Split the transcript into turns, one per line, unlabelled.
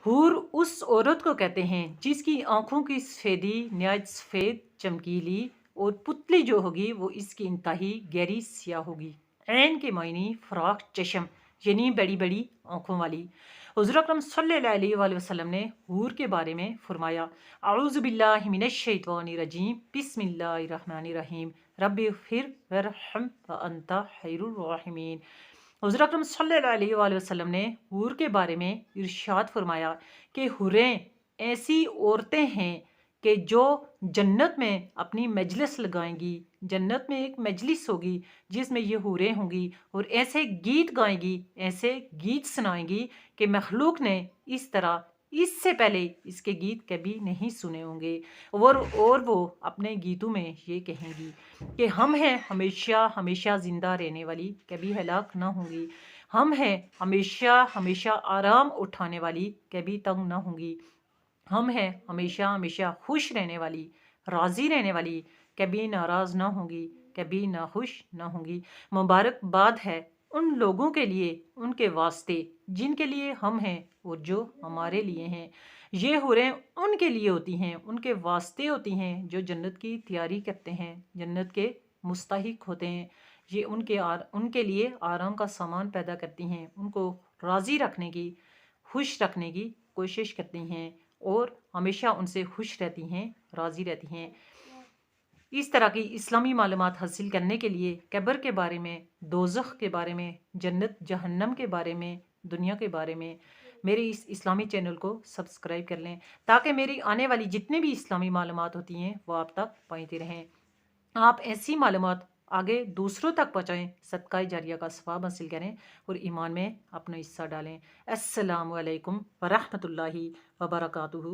حور اس عورت کو کہتے ہیں جس کی آنکھوں کی سفیدی نہایت سفید چمکیلی اور پتلی جو ہوگی وہ اس کی انتہائی گہری سیاہ ہوگی۔ عین کے معنی فراخ چشم یعنی بڑی بڑی آنکھوں والی۔ حضور اکرم صلی اللہ علیہ وآلہ وسلم نے حور کے بارے میں فرمایا اعوذ باللہ من الشیطان الرجیم بسم اللہ الرحمن الرحیم رب اغفر ورحم وانت خیر الراحمین۔ حضور اکرم صلی اللہ علیہ وآلہ وسلم نے حور کے بارے میں ارشاد فرمایا کہ حوریں ایسی عورتیں ہیں کہ جو جنت میں اپنی مجلس لگائیں گی، جنت میں ایک مجلس ہوگی جس میں یہ حوریں ہوں گی اور ایسے گیت گائیں گی، ایسے گیت سنائیں گی کہ مخلوق نے اس طرح اس سے پہلے اس کے گیت کبھی نہیں سنے ہوں گے، اور وہ اپنے گیتوں میں یہ کہیں گی کہ ہم ہیں ہمیشہ ہمیشہ زندہ رہنے والی، کبھی ہلاک نہ ہوں گی، ہم ہیں ہمیشہ ہمیشہ آرام اٹھانے والی، کبھی تنگ نہ ہوں گی، ہم ہیں ہمیشہ ہمیشہ خوش رہنے والی، راضی رہنے والی، کبھی ناراض نہ ہوں گی، کبھی ناخوش نہ ہوں گی۔ مبارکباد ہے ان لوگوں کے لیے، ان کے واسطے جن کے لیے ہم ہیں اور جو ہمارے لیے ہیں۔ یہ حوریں ان کے لیے ہوتی ہیں، ان کے واسطے ہوتی ہیں جو جنت کی تیاری کرتے ہیں، جنت کے مستحق ہوتے ہیں۔ یہ ان کے لیے آرام کا سامان پیدا کرتی ہیں، ان کو راضی رکھنے کی، خوش رکھنے کی کوشش کرتی ہیں اور ہمیشہ ان سے خوش رہتی ہیں، راضی رہتی ہیں۔ اس طرح کی اسلامی معلومات حاصل کرنے کے لیے قبر کے بارے میں، دوزخ کے بارے میں، جنت جہنم کے بارے میں، دنیا کے بارے میں میرے اس اسلامی چینل کو سبسکرائب کر لیں تاکہ میری آنے والی جتنی بھی اسلامی معلومات ہوتی ہیں وہ آپ تک پہنچتی رہیں۔ آپ ایسی معلومات آگے دوسروں تک پہنچائیں، صدقہ جاریہ کا ثواب حاصل کریں اور ایمان میں اپنا حصہ ڈالیں۔ السلام علیکم ورحمۃ اللہ وبرکاتہ۔